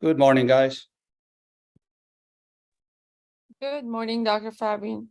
Good morning, guys. Good morning, Dr. Fabian.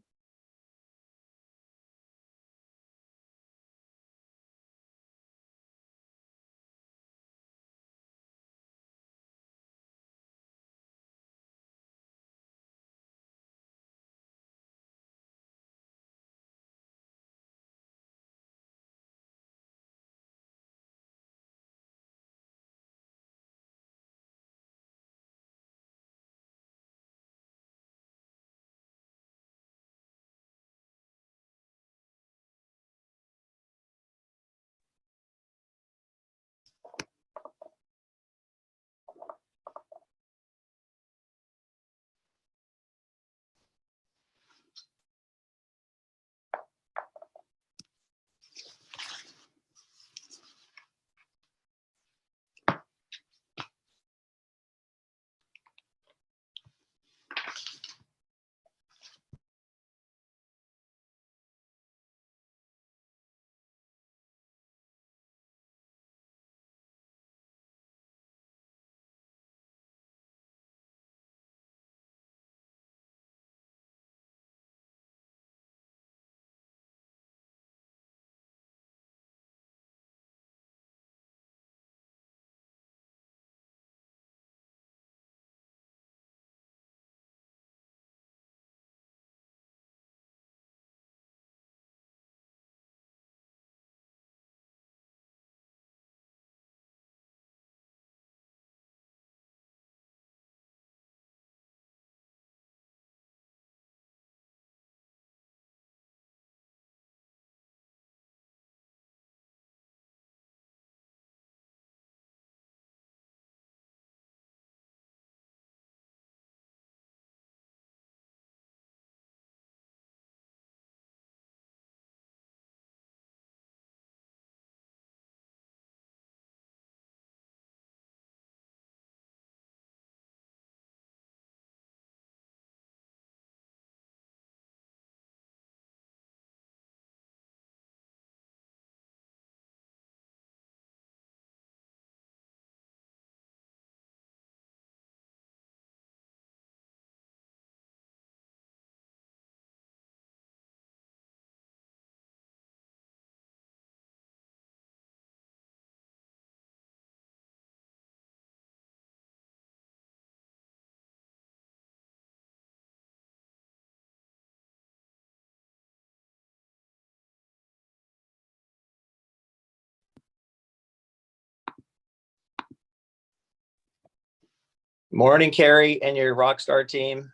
Morning, Carrie and your Rockstar team.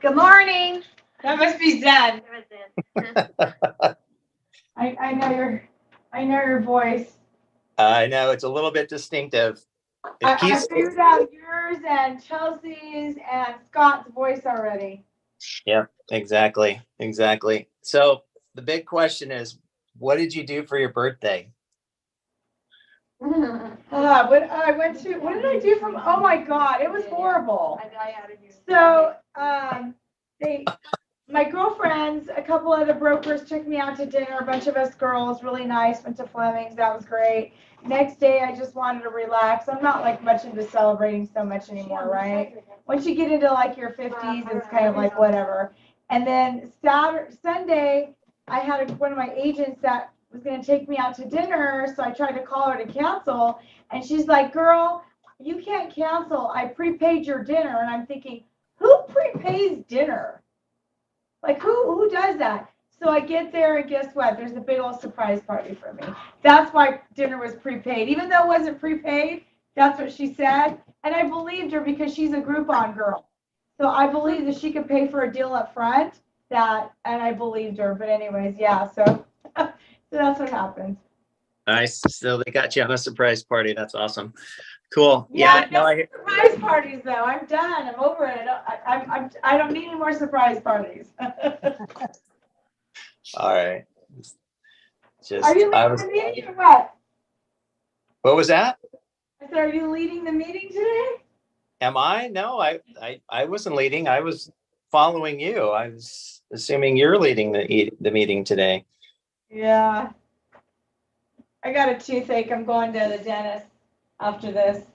Good morning. That must be Zen. I know your voice. I know it's a little bit distinctive. I figured out yours and Chelsea's and Scott's voice already. Yeah, exactly. So the big question is, what did you do for your birthday? What did I do from? Oh my God, it was horrible. So, my girlfriends, a couple of the brokers took me out to dinner, a bunch of us girls, really nice, went to Fleming's, that was great. Next day, I just wanted to relax. I'm not like much into celebrating so much anymore, right? Once you get into like your 50s, it's kind of like whatever. And then Sunday, I had one of my agents that was going to take me out to dinner, so I tried to call her to cancel, and she's like, girl, you can't cancel. I prepaid your dinner. And I'm thinking, who prepays dinner? Like, who does that? So I get there, and guess what? There's a big old surprise party for me. That's why dinner was prepaid. Even though it wasn't prepaid, that's what she said. And I believed her because she's a Groupon girl. So I believed that she could pay for a deal up front, and I believed her. But anyways, yeah, so that's what happened. Nice. So they got you on a surprise party. That's awesome. Cool. Yeah, no, surprise parties though. I'm done. I'm over it. I don't need any more surprise parties. All right. Are you leading the meeting or what? What was that? I said, are you leading the meeting today? Am I? No, I wasn't leading. I was following you. I was assuming you're leading the meeting today. Yeah. I got a toothache. I'm going to the dentist after this.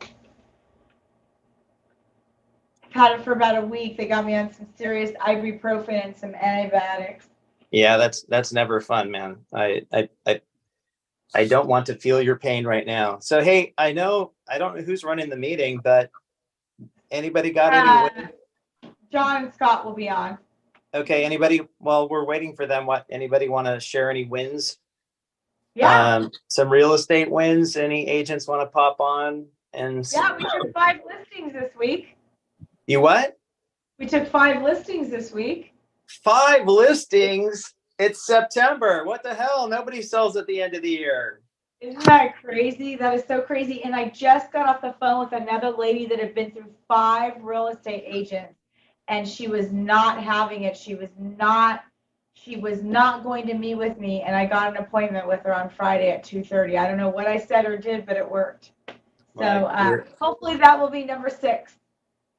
I've had it for about a week. They got me on some serious ibuprofen and some antibiotics. Yeah, that's never fun, man. I don't want to feel your pain right now. So hey, I don't know who's running the meeting, but anybody got any wins? John and Scott will be on. Okay, anybody, while we're waiting for them, anybody want to share any wins? Yeah. Some real estate wins. Any agents want to pop on? And Yeah, we took 5 listings this week. you what? We took 5 listings this week. 5 listings? It's September. What the hell? Nobody sells at the end of the year. Isn't that crazy? That is so crazy. And I just got off the phone with another lady that had been through 5 real estate agents, and she was not having it. She was not going to meet with me, and I got an appointment with her on Friday at 2:30. I don't know what I said or did, but it worked. So hopefully that will be number 6.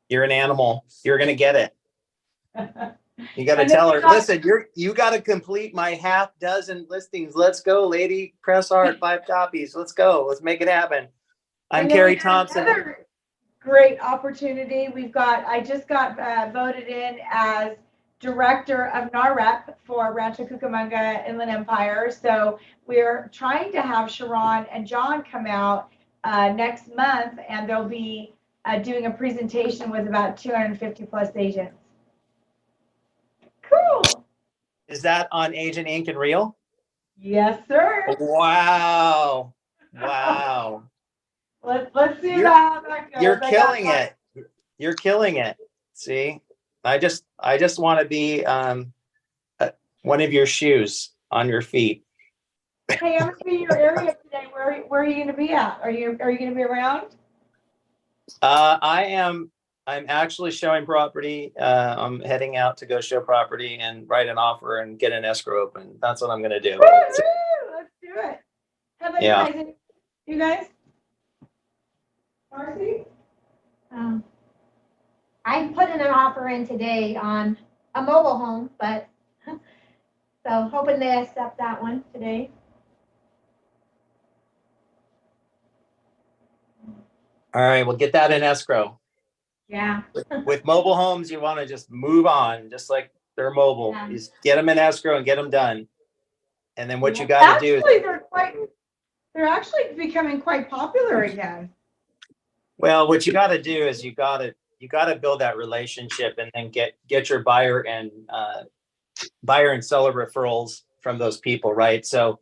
You're an animal. You're gonna get it. You got to tell her, listen, you got to complete my half dozen listings. Let's go, lady. Press hard, 5 copies. Let's go. Let's make it happen. I'm Carrie Thompson. Another great opportunity. I just got voted in as director of NAREP for Rancho Cucamonga Inland Empire. So we're trying to have Sharon and John come out next month, and they'll be doing a presentation with about 250 plus agents. Cool. Is that on agentinc and Real? Yes, sir. Wow. Wow. Let's see how that goes. You're killing it. You're killing it. See, I just want to be one of your shoes on your feet. Hey, I'm gonna be in your area today. Where are you gonna be at? Are you gonna be around? I'm actually showing property. I'm heading out to go show property and write an offer and get an escrow open. That's what I'm gonna do. Let's do it. How about Yeah. you guys? You guys? Marcy? I put in an offer in today on a mobile home, but so hoping they accept that one today. All right, we'll get that in escrow. Yeah. With mobile homes, you want to just move on, just like they're mobile. Yeah. You just get them in escrow and get them done. And then what you got to do is they're actually becoming quite popular again. well, what you got to do is you got to build that relationship and then get your buyer and seller referrals from those people, right? So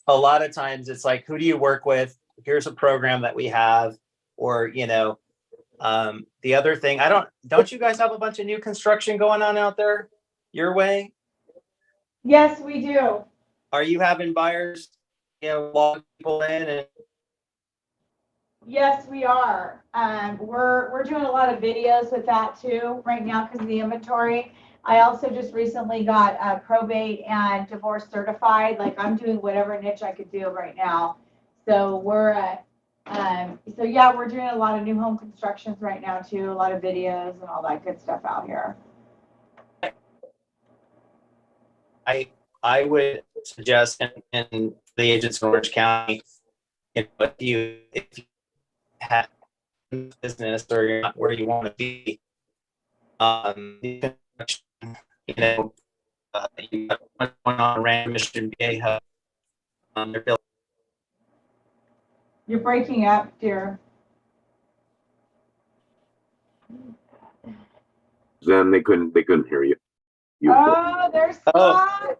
a lot of times it's like, who do you work with? Here's a program that we have, or the other thing, don't you guys have a bunch of new construction going on out there your way? Yes, we do. Are you having buyers, log people in? And Yes, we are. We're doing a lot of videos with that too right now because of the inventory. I also just recently got probate and divorce certified. Like I'm doing whatever niche I could do right now. So we're we're doing a lot of new home constructions right now too. A lot of videos and all that good stuff out here. I would suggest in the agents in Orange County, if you have business or you're not where you want to be, you got what's going on around Mission Viejo. You're breaking up, dear. Then they couldn't hear you. Oh, there's Scott.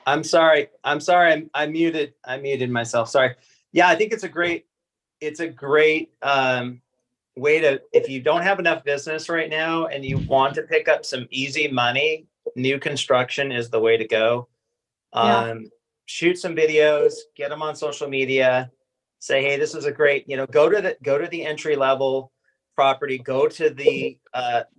I'm sorry. I muted myself. Sorry. Yeah, I think it's a great way to, if you don't have enough business right now and you want to pick up some easy money, new construction is the way to go. Shoot some videos, get them on social media, say, hey, this is a great, go to the entry level property, go to the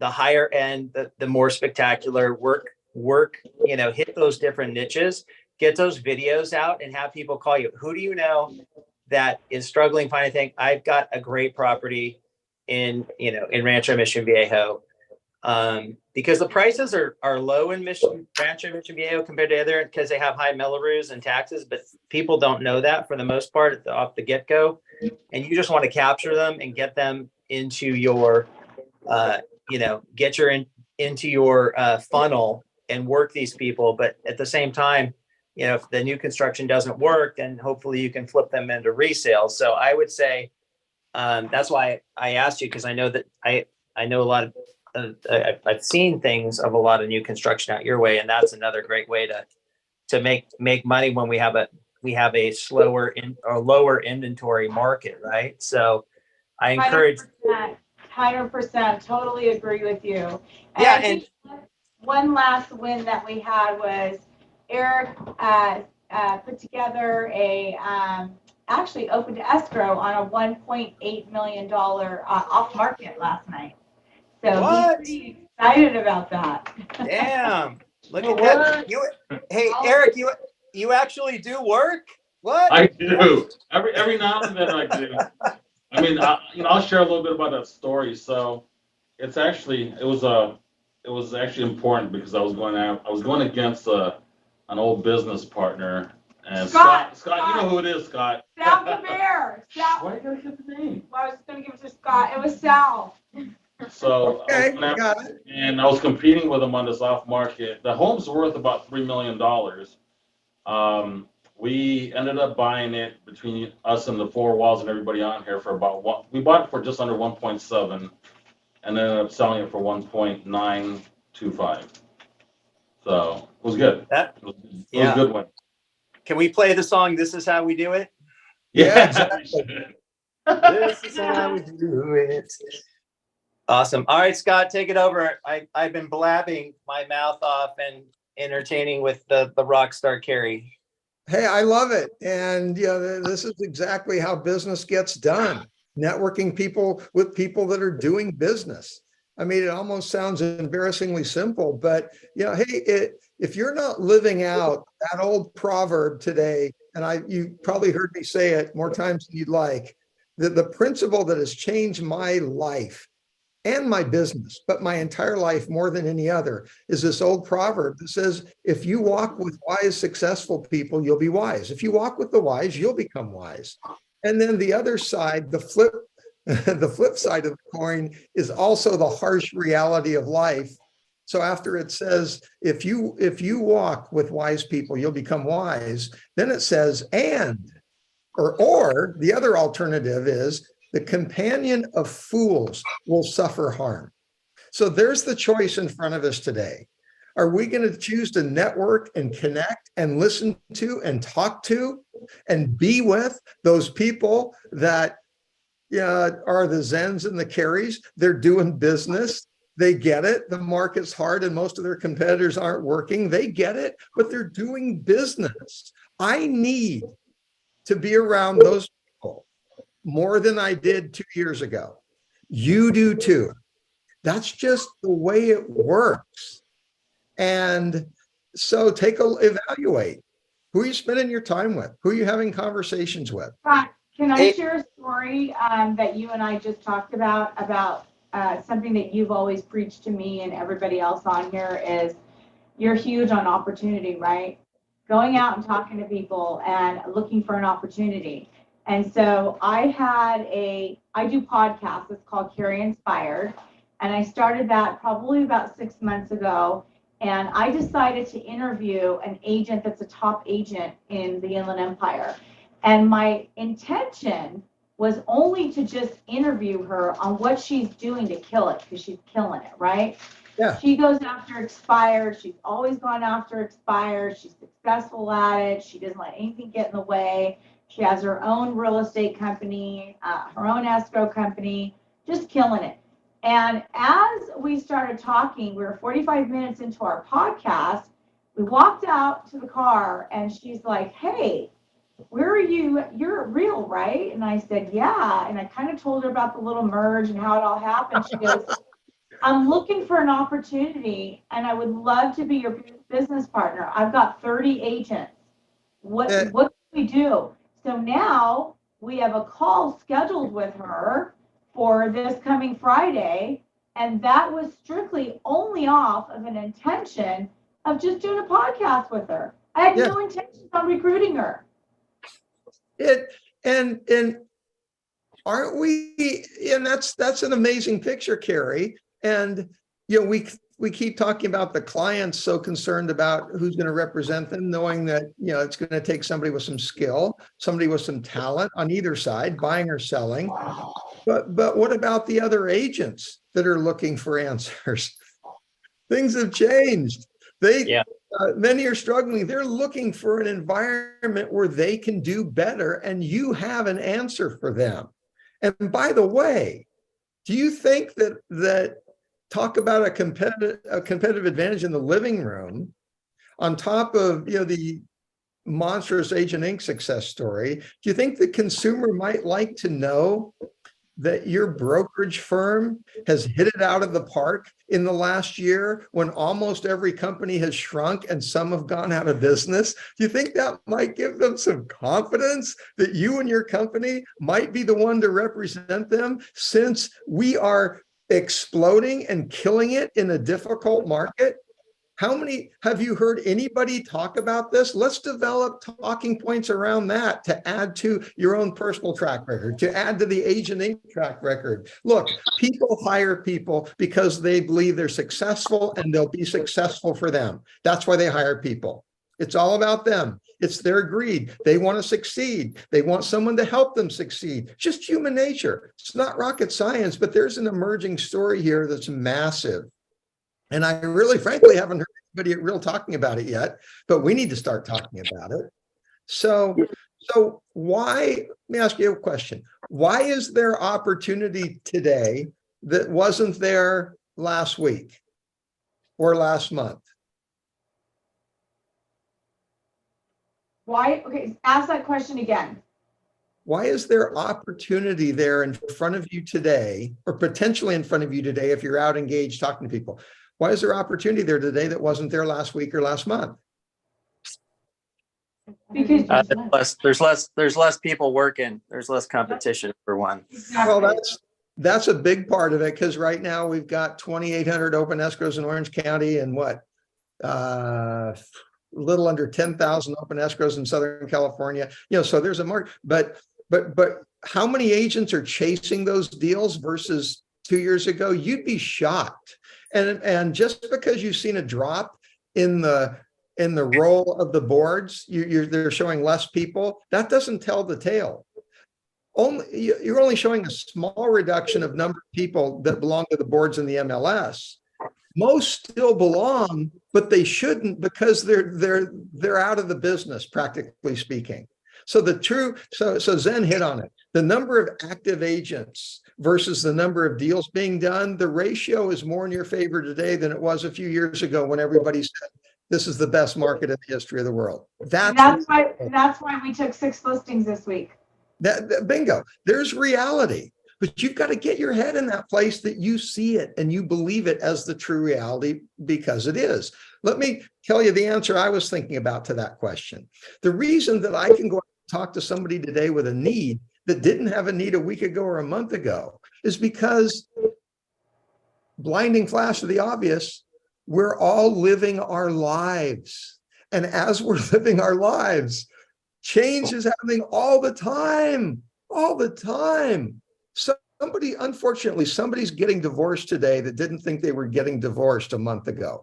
higher end, the more spectacular work, hit those different niches, get those videos out and have people call you. Who do you know that is struggling finding thing? I've got a great property in Rancho Mission Viejo. Because the prices are low in Rancho Mission Viejo compared to other, because they have high Melrose and taxes, but people don't know that for the most part off the get-go. And you just want to capture them and get them into your, get into your funnel and work these people. But at the same time, if the new construction doesn't work, then hopefully you can flip them into resale. So I would say, that's why I asked you, because I know that I know a lot of, I've seen things of a lot of new construction out your way, and that's another great way to make money when we have a slower or lower inventory market, right? So I encourage. 100%, totally agree with you. And Yeah, I think one last win that we had was Eric put together actually opened escrow on a $1.8 million off market last night. So What? he's pretty excited about that. Damn! Look at that. Hey, Eric, you actually do work? What? I do. Every now and then I do. I mean, I'll share a little bit about that story. So it was actually important because I was going against an old business partner. And Scott, you know who it is, Scott. Sal the Bear. Sal. Why you gotta get the name? Well, I was going to give it to Scott. It was Sal. So Okay, got it. and I was competing with him on this off market. The home's worth about $3 million. We ended up buying it between us and the four walls and everybody on here for we bought it for just under 1.7 and ended up selling it for 1.925. So it was good. That, it was a good one. Can we play the song "This Is How We Do It"? Yeah, exactly. This is how we do it. Awesome. All right, Scott, take it over. I've been blabbing my mouth off and entertaining with the rock star Carrie. Hey, I love it. And this is exactly how business gets done. Networking people with people that are doing business. I mean, it almost sounds embarrassingly simple, but hey, if you're not living out that old proverb today, and you probably heard me say it more times than you'd like, that the principle that has changed my life and my business, but my entire life more than any other, is this old proverb that says, if you walk with wise, successful people, you'll be wise. If you walk with the wise, you'll become wise. And then the other side, the flip side of the coin is also the harsh reality of life. So after it says, if you walk with wise people, you'll become wise, then it says, or the other alternative is, the companion of fools will suffer harm. So there's the choice in front of us today. Are we going to choose to network and connect and listen to and talk to and be with those people that are the Zens and the Carries? They're doing business. They get it. The market's hard and most of their competitors aren't working. They get it, but they're doing business. I need to be around those people more than I did 2 years ago. You do too. That's just the way it works. And so evaluate. Who are you spending your time with? Who are you having conversations with? Can I share a story that you and I just talked about something that you've always preached to me and everybody else on here is you're huge on opportunity, right? Going out and talking to people and looking for an opportunity. And so I do podcasts. It's called Carrie Inspired. And I started that probably about 6 months ago. And I decided to interview an agent that's a top agent in the Inland Empire. And my intention was only to just interview her on what she's doing to kill it, because she's killing it, right? Yeah. She goes after expired. She's always gone after expired. She's successful at it. She doesn't let anything get in the way. She has her own real estate company, her own escrow company, just killing it. And as we started talking, we were 45 minutes into our podcast. We walked out to the car and she's like, hey, where are you? You're real, right? And I said, yeah. And I kind of told her about the little merge and how it all happened. She goes, I'm looking for an opportunity and I would love to be your business partner. I've got 30 agents. What can we do? So now we have a call scheduled with her for this coming Friday, And that was strictly only off of an intention of just doing a podcast with her. I had no intentions on recruiting her. And aren't we, and that's an amazing picture, Carrie. And we keep talking about the clients so concerned about who's going to represent them, knowing that it's going to take somebody with some skill, somebody with some talent on either side, buying or selling. But what about the other agents that are looking for answers? Things have changed. Many are struggling. They're looking for an environment where they can do better, and you have an answer for them. And by the way, do you think that talk about a competitive advantage in the living room on top of the monstrous Agent Inc. success story? Do you think the consumer might like to know that your brokerage firm has hit it out of the park in the last year when almost every company has shrunk and some have gone out of business? Do you think that might give them some confidence that you and your company might be the one to represent them, since we are exploding and killing it in a difficult market? How many have you heard anybody talk about this? Let's develop talking points around that to add to your own personal track record, to add to the Agent Inc. track record. Look, people hire people because they believe they're successful and they'll be successful for them. That's why they hire people. It's all about them. It's their greed. They want to succeed. They want someone to help them succeed. Just human nature. It's not rocket science, but there's an emerging story here that's massive. And I really, frankly, haven't heard anybody real talking about it yet, but we need to start talking about it. So why, let me ask you a question. Why is there opportunity today that wasn't there last week or last month? Why? Okay, ask that question again. Why is there opportunity there in front of you today, or potentially in front of you today if you're out engaged talking to people? Why is there opportunity there today that wasn't there last week or last month? Because there's less people working. There's less competition, for one. Well, that's a big part of it, because right now we've got 2,800 open escrows in Orange County and a little under 10,000 open escrows in Southern California. So there's a market, but how many agents are chasing those deals versus 2 years ago? You'd be shocked. And just because you've seen a drop in the roll of the boards, they're showing less people, that doesn't tell the tale. You're only showing a small reduction of number of people that belong to the boards in the MLS. Most still belong, but they shouldn't, because they're out of the business, practically speaking. So Zen hit on it. The number of active agents versus the number of deals being done, the ratio is more in your favor today than it was a few years ago when everybody said this is the best market in the history of the world. That's why we took 6 listings this week. Bingo. There's reality. But you've got to get your head in that place that you see it and you believe it as the true reality, because it is. Let me tell you the answer I was thinking about to that question. The reason that I can go talk to somebody today with a need that didn't have a need a week ago or a month ago is because, blinding flash of the obvious, we're all living our lives. And as we're living our lives, change is happening all the time. Unfortunately, somebody's getting divorced today that didn't think they were getting divorced a month ago.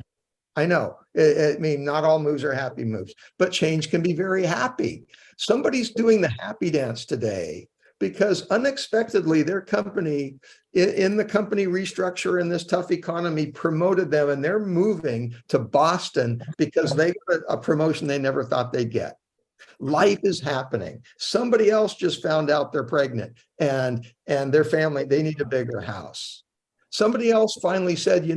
I know. I mean, not all moves are happy moves, but change can be very happy. Somebody's doing the happy dance today because unexpectedly their company, in the company restructure in this tough economy, promoted them, and they're moving to Boston because they got a promotion they never thought they'd get. Life is happening. Somebody else just found out they're pregnant and their family, they need a bigger house. Somebody else finally said,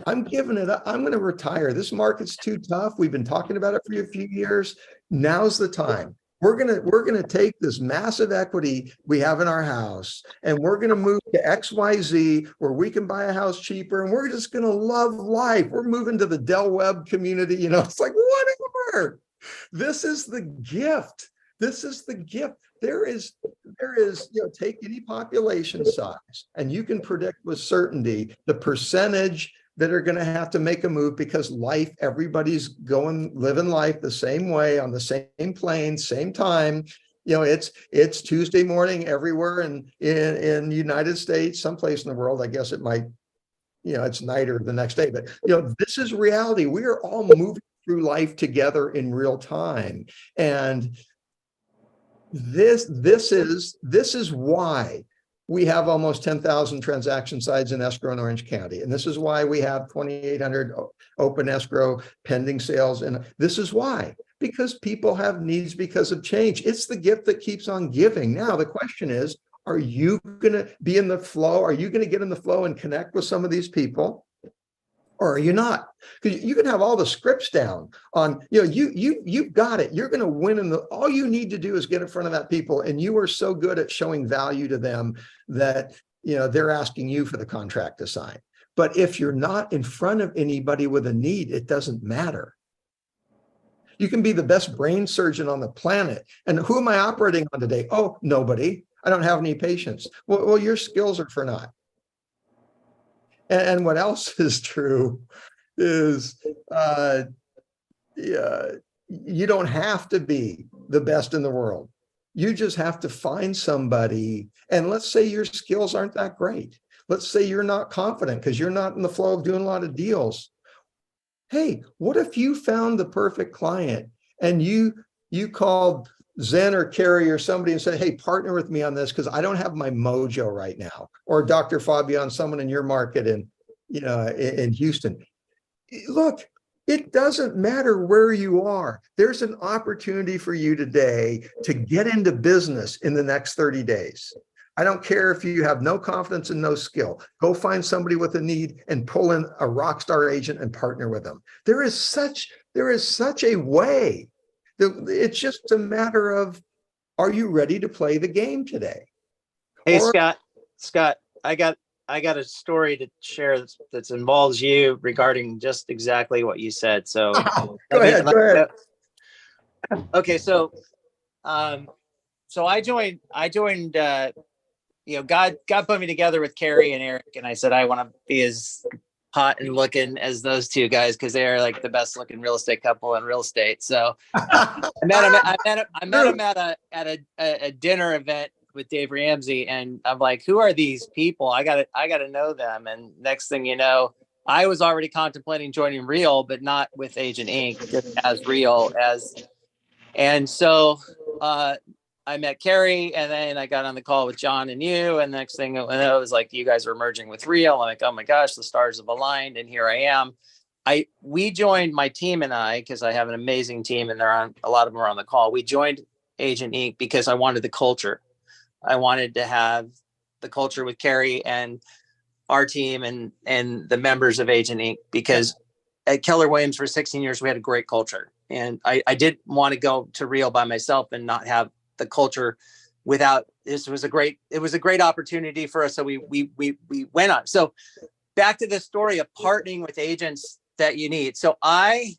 I'm giving it up. I'm going to retire. This market's too tough. We've been talking about it for a few years. Now's the time. We're going to take this massive equity we have in our house and we're going to move to XYZ where we can buy a house cheaper, and we're just going to love life. We're moving to the Del Webb community. It's like, whatever. This is the gift This is the gift. There is, take any population size and you can predict with certainty the percentage that are going to have to make a move because life, everybody's living life the same way on the same plane, same time. It's Tuesday morning everywhere in the United States, someplace in the world. I guess it might, it's night or the next day, but this is reality. We are all moving through life together in real time. And this is why we have almost 10,000 transaction sites in escrow in Orange County. And this is why we have 2,800 open escrow pending sales. And this is why, because people have needs because of change. It's the gift that keeps on giving. Now, the question is, are you going to be in the flow? Are you going to get in the flow and connect with some of these people? Or are you not? Because you can have all the scripts down on, you've got it. You're going to win. And all you need to do is get in front of that people. And you are so good at showing value to them that, they're asking you for the contract to sign. But if you're not in front of anybody with a need, it doesn't matter. You can be the best brain surgeon on the planet. And who am I operating on today? Oh, nobody. I don't have any patients. Well, your skills are for naught. And what else is true is you don't have to be the best in the world. You just have to find somebody. And let's say your skills aren't that great. Let's say you're not confident because you're not in the flow of doing a lot of deals. Hey, what if you found the perfect client and you called Zen or Carrie or somebody and said, hey, partner with me on this because I don't have my mojo right now. Or Dr. Fabian, someone in your market in Houston. Look, it doesn't matter where you are. There's an opportunity for you today to get into business in the next 30 days. I don't care if you have no confidence and no skill. Go find somebody with a need and pull in a rock star agent and partner with them. There is such a way. It's just a matter of, are you ready to play the game today? Hey, Scott, I got a story to share that involves you regarding just exactly what you said. So go ahead. Okay. So I joined, God put me together with Carrie and Eric, and I said, I want to be as hot and looking as those two guys because they are like the best looking real estate couple in real estate. So I met him at a dinner event with Dave Ramsey, and I'm like, who are these people? I gotta know them. And next thing you know, I was already contemplating joining Real, but not with Agent Inc. Just as Real as. And so I met Carrie, and then I got on the call with John and you. And next thing it was like, you guys were merging with Real. I'm like, oh my gosh, the stars have aligned, and here I am. We joined, my team and I, because I have an amazing team, and a lot of them are on the call. We joined Agent Inc. because I wanted the culture. I wanted to have the culture with Carrie and our team and the members of Agent Inc. because at Keller Williams for 16 years, we had a great culture. And I didn't want to go to Real by myself and not have the culture without, it was a great opportunity for us. So we went on. So back to the story of partnering with agents that you need. So I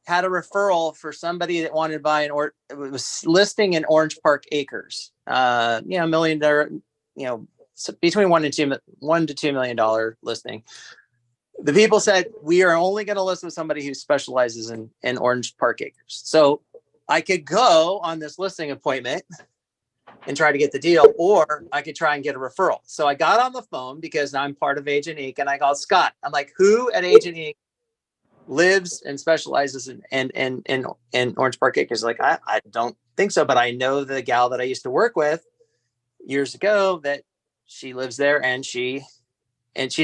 had a referral for somebody that wanted to buy it was listing in Orange Park Acres, $1 million, between $1 to $2 million listing. The people said, we are only going to list with somebody who specializes in Orange Park Acres. So I could go on this listing appointment and try to get the deal, or I could try and get a referral. So I got on the phone because I'm part of Agent Inc. and I called Scott. I'm like, who at Agent Inc. lives and specializes in Orange Park Acres? Like, I don't think so, but I know the gal that I used to work with years ago that she lives there, and she's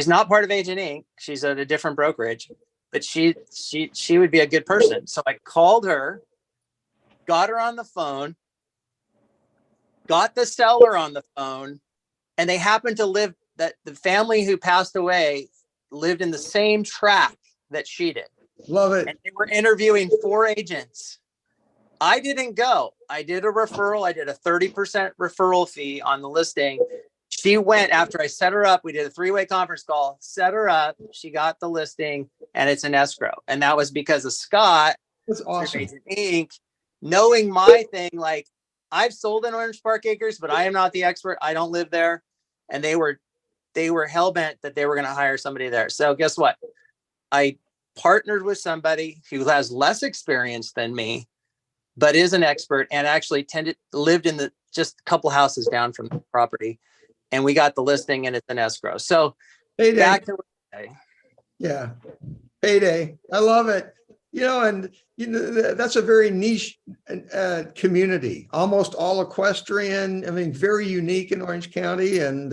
not part of Agent Inc. She's at a different brokerage, but she would be a good person. So I called her, got her on the phone, got the seller on the phone, and they happened to live, that the family who passed away lived in the same tract that she did. Love it. And they were interviewing 4 agents. I didn't go. I did a referral. I did a 30% referral fee on the listing. She went after I set her up. We did a 3-way conference call, set her up. She got the listing, and it's an escrow. And that was because of Scott. That's awesome. Agent Inc. knowing my thing, like I've sold in Orange Park Acres, but I am not the expert. I don't live there. And they were hell bent that they were going to hire somebody there. So guess what? I partnered with somebody who has less experience than me, but is an expert and actually lived in just a couple houses down from the property. And we got the listing and it's an escrow. So Payday. back to Yeah. Payday. I love it. And that's a very niche community, almost all equestrian. I mean, very unique in Orange County. And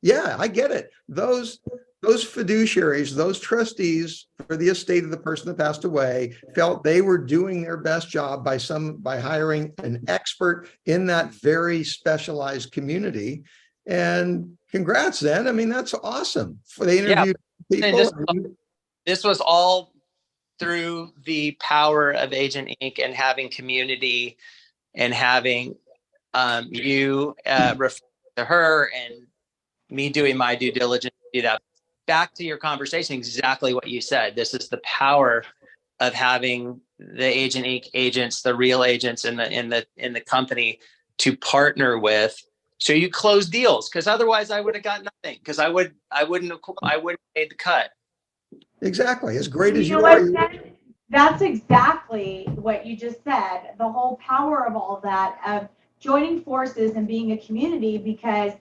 yeah, I get it. Those fiduciaries, those trustees for the estate of the person that passed away felt they were doing their best job by hiring an expert in that very specialized community. And congrats, then. I mean, that's awesome. They interviewed people. This was all through the power of Agent Inc. and having community and having you refer to her and me doing my due diligence to do that. Back to your conversation, exactly what you said. This is the power of having the Agent Inc. agents, the real agents in the company to partner with. So you close deals, because otherwise I would have got nothing, because I wouldn't have made the cut. Exactly. As great as you know are. what, Ted? That's exactly what you just said. The whole power of all of that, of joining forces and being a community, because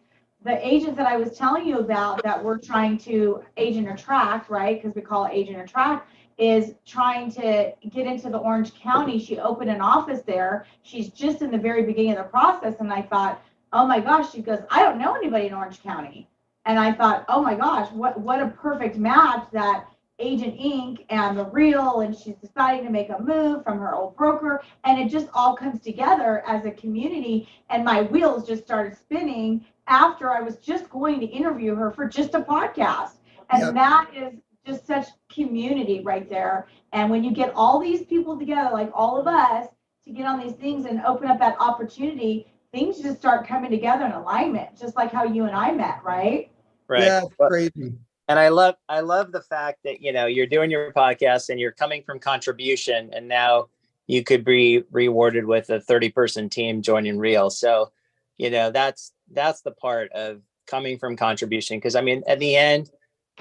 the agent that I was telling you about that we're trying to agent attract, right? Because we call it agent attract, is trying to get into the Orange County. She opened an office there. She's just in the very beginning of the process. And I thought, oh my gosh, she goes, I don't know anybody in Orange County. And I thought, oh my gosh, what a perfect match, that Agent Inc. and the real, and she's deciding to make a move from her old broker, and it just all comes together as a community. And my wheels just started spinning after I was just going to interview her for just a podcast. And Yep. That is just such community right there. And when you get all these people together, like all of us, to get on these things and open up that opportunity, things just start coming together in alignment, just like how you and I met, right? Right. Yeah, it's crazy. And I love the fact that, you're doing your podcast and you're coming from contribution, and now you could be rewarded with a 30-person team joining Real. So, that's the part of coming from contribution. Because I mean, at the end,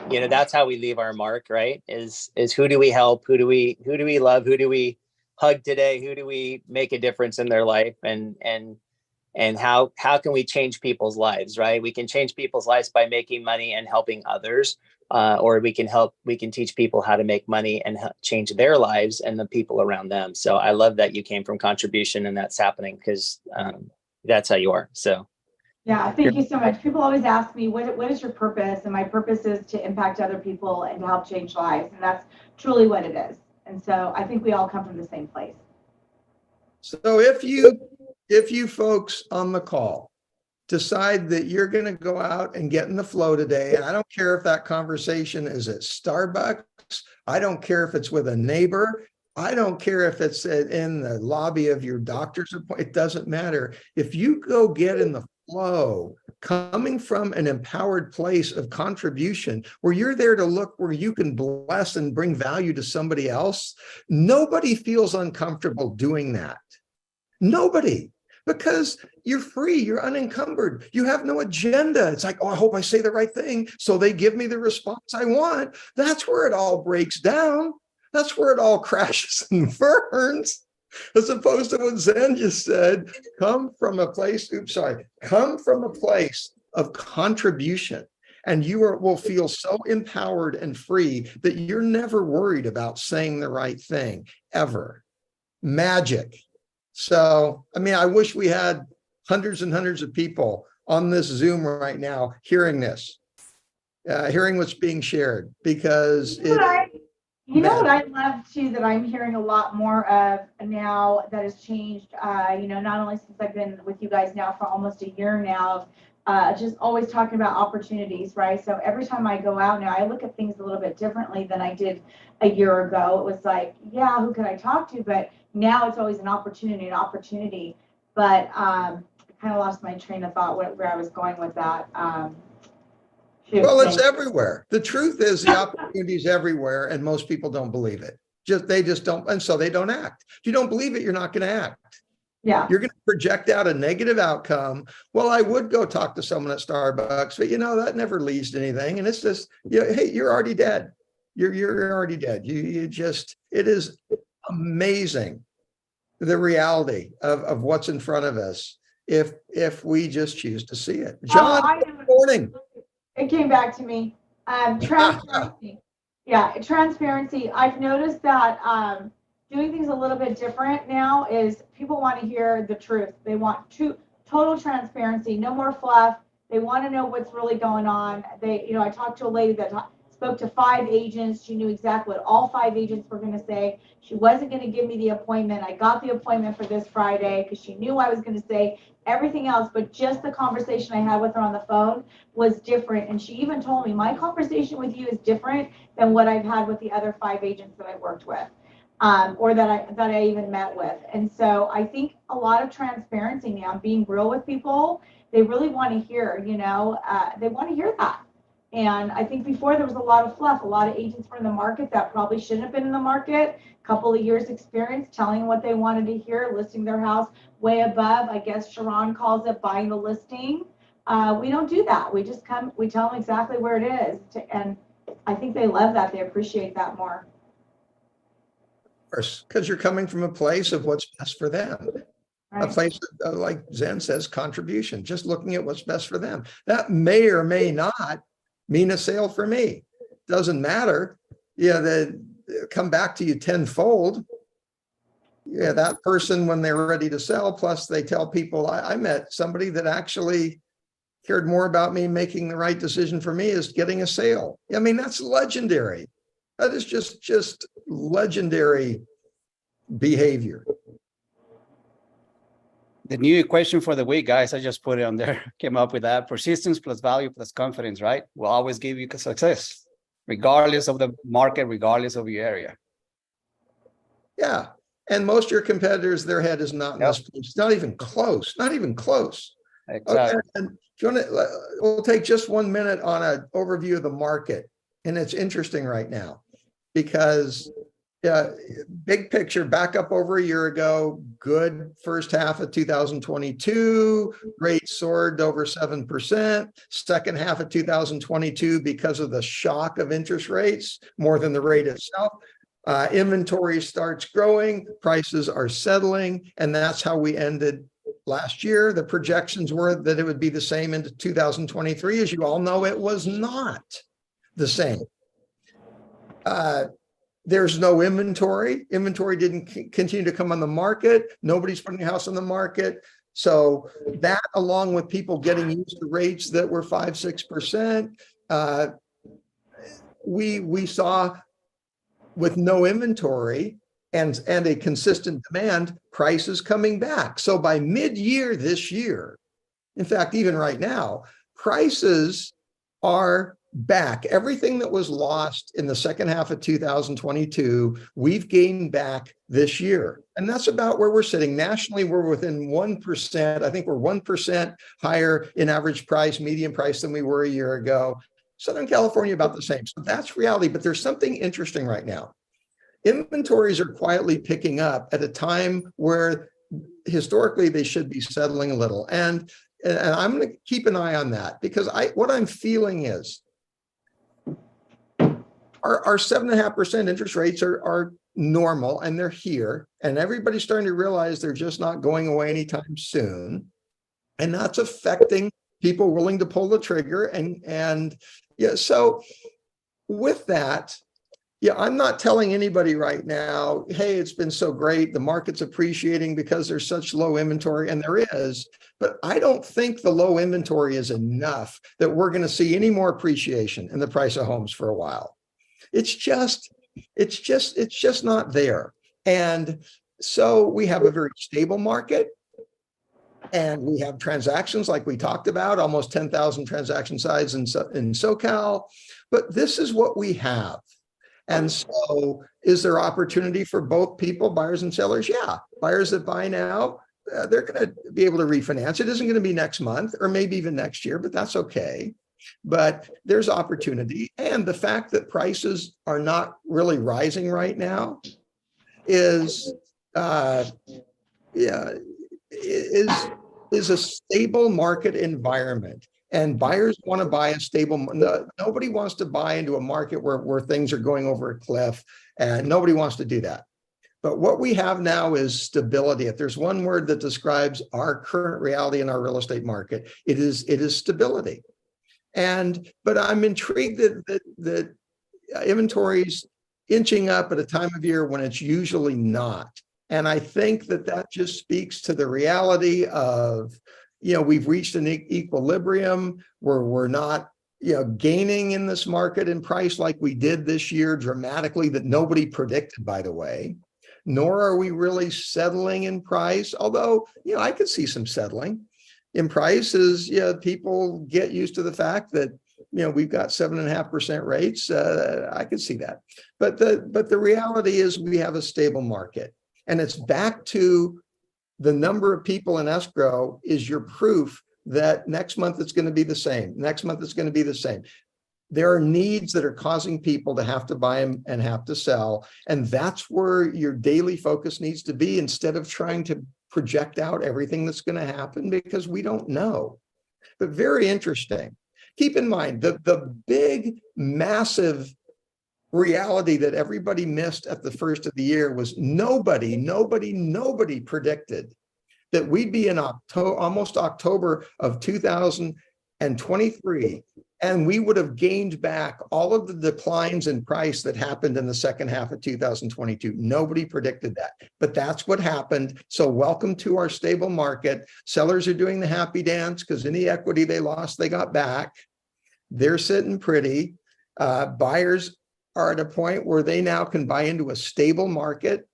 that's how we leave our mark, right? Is who do we help? Who do we love? Who do we hug today? Who do we make a difference in their life? And how can we change people's lives, right? We can change people's lives by making money and helping others, or we can teach people how to make money and change their lives and the people around them. So I love that you came from contribution, and that's happening, because that's how you are. So yeah, thank you so much. People always ask me, what is your purpose? And my purpose is to impact other people and to help change lives. And that's truly what it is. And so I think we all come from the same place. So if you folks on the call decide that you're going to go out and get in the flow today, and I don't care if that conversation is at Starbucks, I don't care if it's with a neighbor, I don't care if it's in the lobby of your doctor's appointment, it doesn't matter. If you go get in the flow, coming from an empowered place of contribution, where you're there to look where you can bless and bring value to somebody else, nobody feels uncomfortable doing that. Nobody. Because you're free, you're unencumbered, you have no agenda. It's like, oh, I hope I say the right thing, so they give me the response I want. That's where it all breaks down. That's where it all crashes and burns. As opposed to what Zen just said, come from a place of contribution. And you will feel so empowered and free that you're never worried about saying the right thing, ever. Magic. So, I mean, I wish we had hundreds and hundreds of people on this Zoom right now hearing this, hearing what's being shared, because You know what I love too, that I'm hearing a lot more of now that has changed, not only since I've been with you guys now for almost a year now, just always talking about opportunities, right? So every time I go out now, I look at things a little bit differently than I did a year ago. It was like, yeah, who could I talk to? But now it's always an opportunity. But I kind of lost my train of thought where I was going with that. Well, it's everywhere. The truth is the opportunity is everywhere, and most people don't believe it. They just don't, and so they don't act. If you don't believe it, you're not going to act. Yeah. You're going to project out a negative outcome. Well, I would go talk to someone at Starbucks, but that never leads to anything. And it's just, hey, you're already dead. You're already dead. It is amazing, the reality of what's in front of us if we just choose to see it. John, good morning. It came back to me. Transparency. Yeah, transparency. I've noticed that doing things a little bit different now is people want to hear the truth. They want total transparency, no more fluff. They want to know what's really going on. I talked to a lady that spoke to 5 agents. She knew exactly what all 5 agents were going to say. She wasn't going to give me the appointment. I got the appointment for this Friday because she knew I was going to say everything else, but just the conversation I had with her on the phone was different. And she even told me, my conversation with you is different than what I've had with the other 5 agents that I worked with. Or that I even met with. And so I think a lot of transparency now, being real with people, they really want to hear, they want to hear that. And I think before there was a lot of fluff, a lot of agents were in the market that probably shouldn't have been in the market, a couple of years experience telling what they wanted to hear, listing their house way above, I guess Sharon calls it buying the listing. We don't do that. We just we tell them exactly where it is. And I think they love that. They appreciate that more. Because you're coming from a place of what's best for them. Right. A place like Zen says, contribution, just looking at what's best for them. That may or may not mean a sale for me. Doesn't matter. They come back to you tenfold. That person, when they're ready to sell, plus they tell people, I met somebody that actually cared more about me making the right decision for me is getting a sale. I mean, that's legendary. That is just legendary behavior. The new equation for the week, guys, I just put it on there, came up with that. Persistence plus value plus confidence, right? Will always give you success, regardless of the market, regardless of your area. Yeah. And most of your competitors, their head is not in this place. It's not even close, not even close. Exactly. Okay. And do you want to, we'll take just 1 minute on an overview of the market. And it's interesting right now because big picture, back up over a year ago, good first half of 2022, rates soared over 7%. Second half of 2022, because of the shock of interest rates, more than the rate itself. Inventory starts growing, prices are settling, and that's how we ended last year. The projections were that it would be the same into 2023. As you all know, it was not the same. There's no inventory. Inventory didn't continue to come on the market. Nobody's putting a house on the market. So that, along with people getting used to rates that were 5-6%, we saw with no inventory and a consistent demand, prices coming back. So by mid-year this year, in fact, even right now, prices are back. Everything that was lost in the second half of 2022, we've gained back this year. And that's about where we're sitting. Nationally, we're within 1%. I think we're 1% higher in average price, median price than we were a year ago. Southern California, about the same. So that's reality. But there's something interesting right now. Inventories are quietly picking up at a time where historically they should be settling a little. And I'm going to keep an eye on that because what I'm feeling is our 7.5% interest rates are normal and they're here, and everybody's starting to realize they're just not going away anytime soon. And that's affecting people willing to pull the trigger. And so with that, I'm not telling anybody right now, hey, it's been so great, the market's appreciating because there's such low inventory, and there is, but I don't think the low inventory is enough that we're going to see any more appreciation in the price of homes for a while. It's just not there. And so we have a very stable market, and we have transactions like we talked about, almost 10,000 transaction size in SoCal, but this is what we have. And so is there opportunity for both people, buyers and sellers? Yeah, buyers that buy now, they're going to be able to refinance. It isn't going to be next month or maybe even next year, but that's okay. But there's opportunity. And the fact that prices are not really rising right now is, yeah, is a stable market environment. And buyers want to buy a stable, nobody wants to buy into a market where things are going over a cliff, and nobody wants to do that. But what we have now is stability. If there's one word that describes our current reality in our real estate market, it is stability. But I'm intrigued that inventory's inching up at a time of year when it's usually not. And I think that just speaks to the reality of, we've reached an equilibrium where we're not, gaining in this market in price like we did this year dramatically, that nobody predicted, by the way, nor are we really settling in price. Although, I could see some settling in prices. People get used to the fact that, we've got 7.5% rates. I could see that. But the reality is we have a stable market. And it's back to the number of people in escrow is your proof that next month it's going to be the same. Next month it's going to be the same. There are needs that are causing people to have to buy and have to sell. And that's where your daily focus needs to be, instead of trying to project out everything that's going to happen, because we don't know. But very interesting. Keep in mind the big, massive reality that everybody missed at the first of the year was nobody predicted that we'd be in almost October of 2023, and we would have gained back all of the declines in price that happened in the second half of 2022. Nobody predicted that, but that's what happened. So welcome to our stable market. Sellers are doing the happy dance because any equity they lost, they got back. They're sitting pretty. Buyers are at a point where they now can buy into a stable market,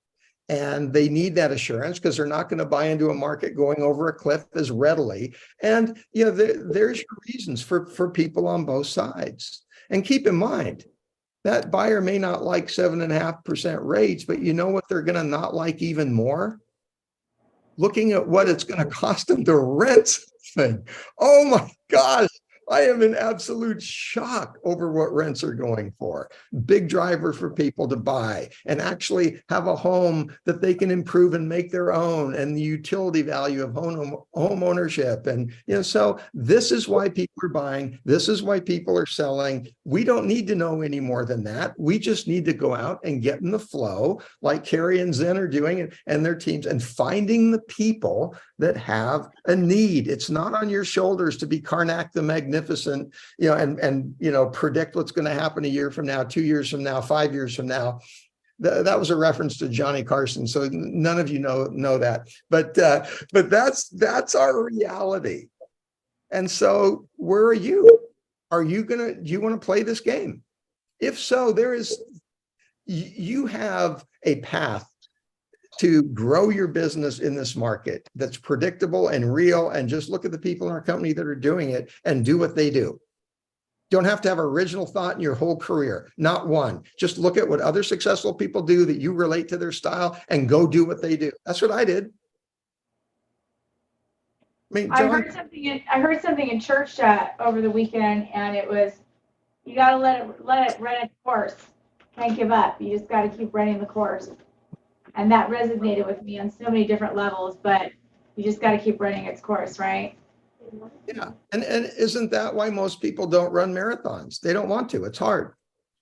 and they need that assurance because they're not going to buy into a market going over a cliff as readily. And there's your reasons for people on both sides. And keep in mind, that buyer may not like 7.5% rates, but you know what they're going to not like even more? Looking at what it's going to cost them to rent thing. Oh my gosh. I am in absolute shock over what rents are going for. Big driver for people to buy and actually have a home that they can improve and make their own, and the utility value of home ownership. And, so this is why people are buying. This is why people are selling. We don't need to know any more than that. We just need to go out and get in the flow like Carrie and Zen are doing, and their teams, and finding the people that have a need. It's not on your shoulders to be Karnak the Magnificent, and predict what's going to happen a year from now, 2 years from now, 5 years from now. That was a reference to Johnny Carson, so none of you know that. But that's our reality. And so, where are you? Do you want to play this game? If so, you have a path to grow your business in this market that's predictable and real. And just look at the people in our company that are doing it and do what they do. Don't have to have original thought in your whole career, not one. Just look at what other successful people do that you relate to their style and go do what they do. That's what I did. I mean, John, I heard something in church over the weekend, and it was, you got to let it run its course. Can't give up. You just got to keep running the course. And that resonated with me on so many different levels, but you just got to keep running its course, right? Yeah. And isn't that why most people don't run marathons? They don't want to. It's hard.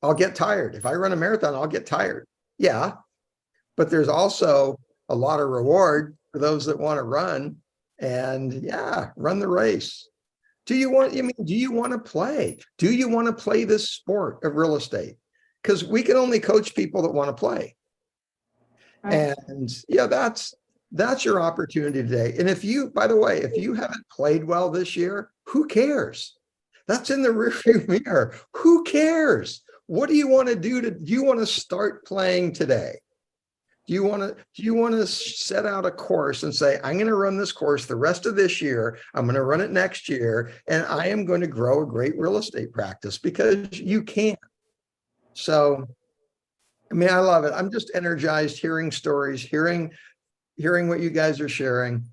I'll get tired. If I run a marathon, I'll get tired. Yeah. But there's also a lot of reward for those that want to run, and run the race. Do you want to play? Do you want to play this sport of real estate? Because we can only coach people that want to play. Right. And that's your opportunity today. And by the way, if you haven't played well this year, who cares? That's in the rearview mirror. Who cares? What do you want to do? Do you want to start playing today? Do you want to set out a course and say, I'm going to run this course the rest of this year. I'm going to run it next year, and I am going to grow a great real estate practice, because you can. So, I mean, I love it. I'm just energized hearing stories, hearing what you guys are sharing.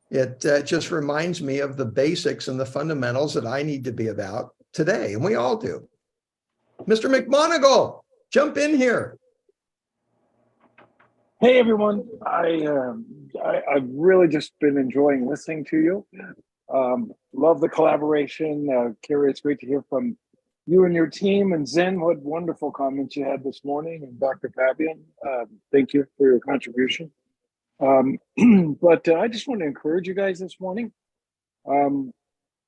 It just reminds me of the basics and the fundamentals that I need to be about today, and we all do. Mr. McMonigal, jump in here. Hey everyone, I've really just been enjoying listening to you. Love the collaboration. Carrie, it's great to hear from you and your team. And Zen, what wonderful comments you had this morning. And Dr. Fabian, thank you for your contribution. But I just want to encourage you guys this morning.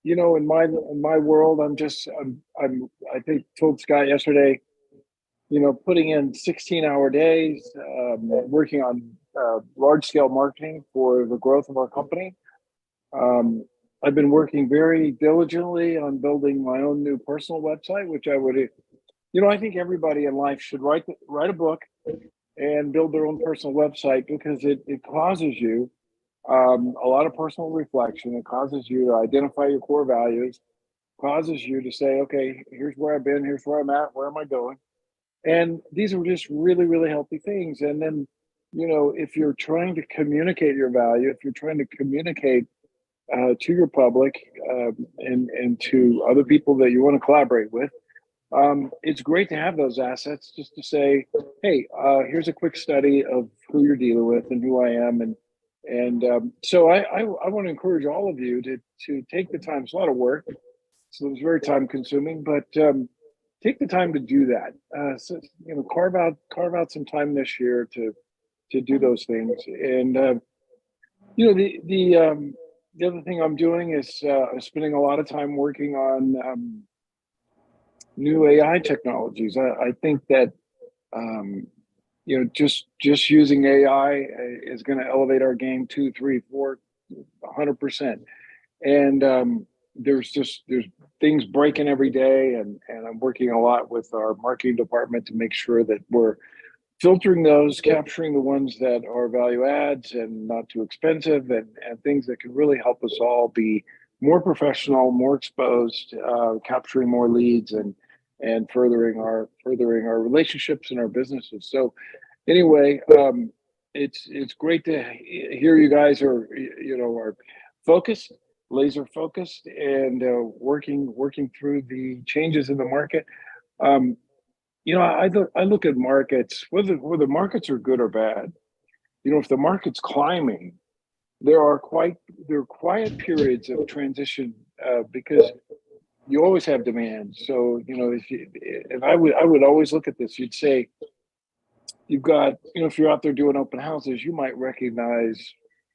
You know, in my world, I think told Scott yesterday, you know, putting in 16-hour days, working on large-scale marketing for the growth of our company. I've been working very diligently on building my own new personal website, which I would, you know, I think everybody in life should write a book and build their own personal website, because it causes you a lot of personal reflection. It causes you to identify your core values, causes you to say, okay, here's where I've been, here's where I'm at, where am I going? And these are just really, really healthy things. And then, you know, if you're trying to communicate your value, if you're trying to communicate to your public and to other people that you want to collaborate with, it's great to have those assets just to say, hey, here's a quick study of who you're dealing with and who I am. And so I want to encourage all of you to take the time. It's a lot of work, so it's very time consuming, but take the time to do that. So, you know, carve out some time this year to do those things. And you know, the other thing I'm doing is I'm spending a lot of time working on new AI technologies. I think that you know, just using AI is going to elevate our game 2, 3, 4, 100%. And there's things breaking every day, and I'm working a lot with our marketing department to make sure that we're filtering those, capturing the ones that are value adds and not too expensive, and things that can really help us all be more professional, more exposed, capturing more leads, and furthering our relationships and our businesses. So anyway, it's great to hear you guys are, you know, are focused, laser focused, and working through the changes in the market. You know, I look at markets, whether markets are good or bad. You know, if the market's climbing, there are quiet periods of transition, because you always have demand. So, you know, if I would always look at this, you'd say, you've got, you know, if you're out there doing open houses, you might recognize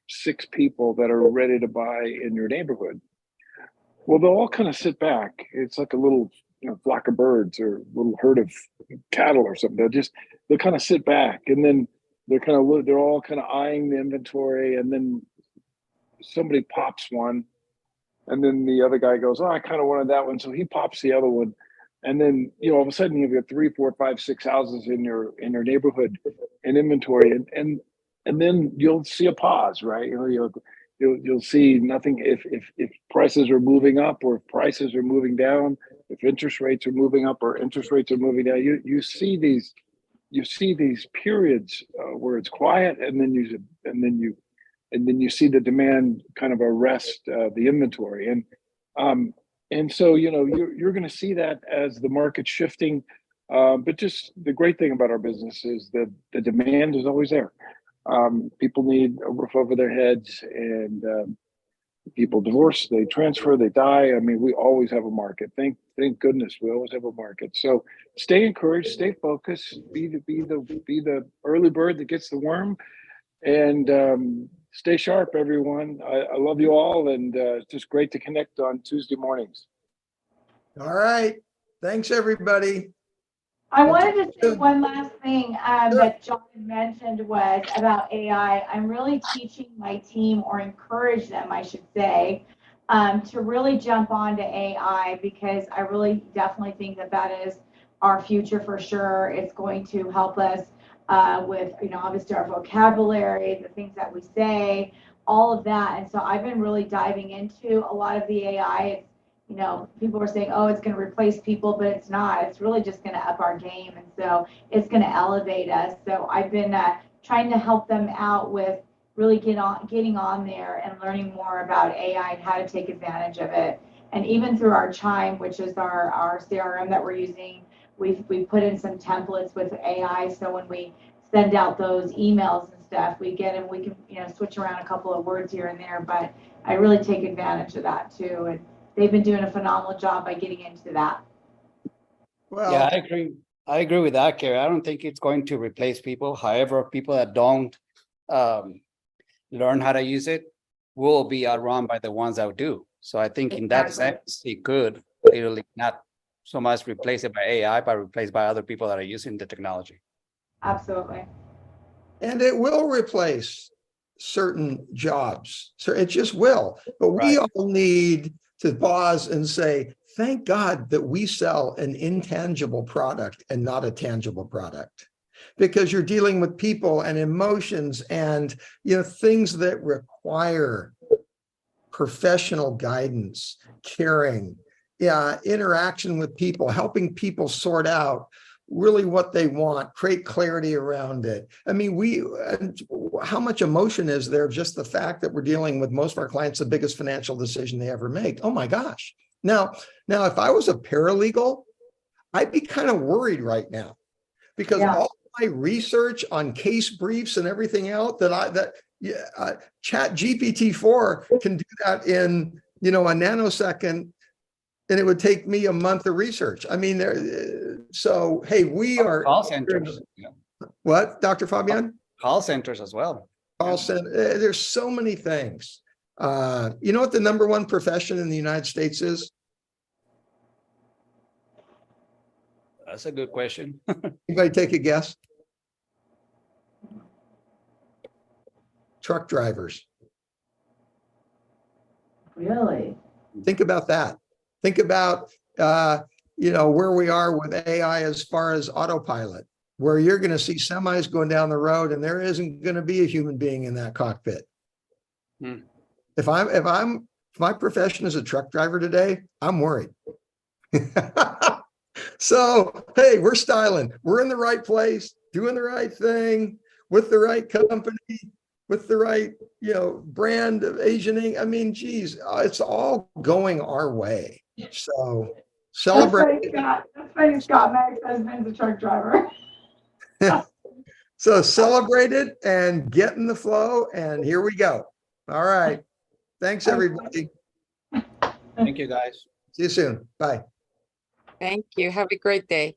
6 people that are ready to buy in your neighborhood. Well, they'll all kind of sit back. It's like a little, you know, flock of birds or a little herd of cattle or something. They'll kind of sit back, and then they're all kind of eyeing the inventory, and then somebody pops one, and then the other guy goes, oh, I kind of wanted that one, so he pops the other one. And then, you know, all of a sudden you've got 3, 4, 5, 6 houses in your neighborhood in inventory, and then you'll see a pause, right? You know, you'll see nothing if prices are moving up or if prices are moving down, if interest rates are moving up or interest rates are moving down. You see these periods where it's quiet, and then you see the demand kind of arrest the inventory. And so, you know, you're going to see that as the market's shifting. But just the great thing about our business is that the demand is always there. People need a roof over their heads, and people divorce, they transfer, they die. I mean, we always have a market. Thank goodness we always have a market. So stay encouraged, stay focused, be the early bird that gets the worm, and stay sharp, everyone. I love you all, and it's just great to connect on Tuesday mornings. All right. Thanks, everybody. I wanted to say one last thing that John mentioned was about AI. I'm really teaching my team, or encourage them, I should say, to really jump onto AI, because I really definitely think that is our future for sure. It's going to help us with, you know, obviously our vocabulary, the things that we say, all of that. And so I've been really diving into a lot of the AI. It's, you know, people were saying, oh, it's going to replace people, but it's not. It's really just going to up our game. And so it's going to elevate us. So I've been trying to help them out with really getting on there and learning more about AI and how to take advantage of it. And even through our Chime, which is our CRM that we're using, we put in some templates with AI. So when we send out those emails and stuff, we get them, we can, switch around a couple of words here and there, but I really take advantage of that too. And they've been doing a phenomenal job by getting into that. Well, Yeah, I agree. I agree with that, Carrie. I don't think it's going to replace people. However, people that don't learn how to use it will be outrun by the ones that do. So I think in that Exactly. sense, it could literally not so much replace it by AI, but replaced by other people that are using the technology. Absolutely. and it will replace certain jobs. So it just will. But we Right. all need to pause and say, thank God that we sell an intangible product and not a tangible product. Because you're dealing with people and emotions and things that require professional guidance, caring, interaction with people, helping people sort out really what they want, create clarity around it. I mean, how much emotion is there? Just the fact that we're dealing with most of our clients, the biggest financial decision they ever make. Oh my gosh. Now, if I was a paralegal, I'd be kind of worried right now because all my research on case briefs and everything else Chat GPT-4 can do that in, a nanosecond, and it would take me a month of research. I mean, so, hey, we are Call centers. Yeah. What, Dr. Fabian? Call centers as well. Call center. There's so many things. You know what the number one profession in the United States is? That's a good question. Anybody take a guess? Truck drivers. Really? Think about that. Think about, where we are with AI as far as autopilot, where you're going to see semis going down the road and there isn't going to be a human being in that cockpit. If my profession is a truck driver today, I'm worried. So, hey, we're styling. We're in the right place, doing the right thing with the right company, with the right, brand of agenting. I mean, geez, it's all going our way. So celebrate. That's funny, Scott. My ex-husband's a truck driver. So celebrate it and get in the flow. And here we go. All right. Thanks, everybody. Thank you, guys. See you soon. Bye. Thank you. Have a great day.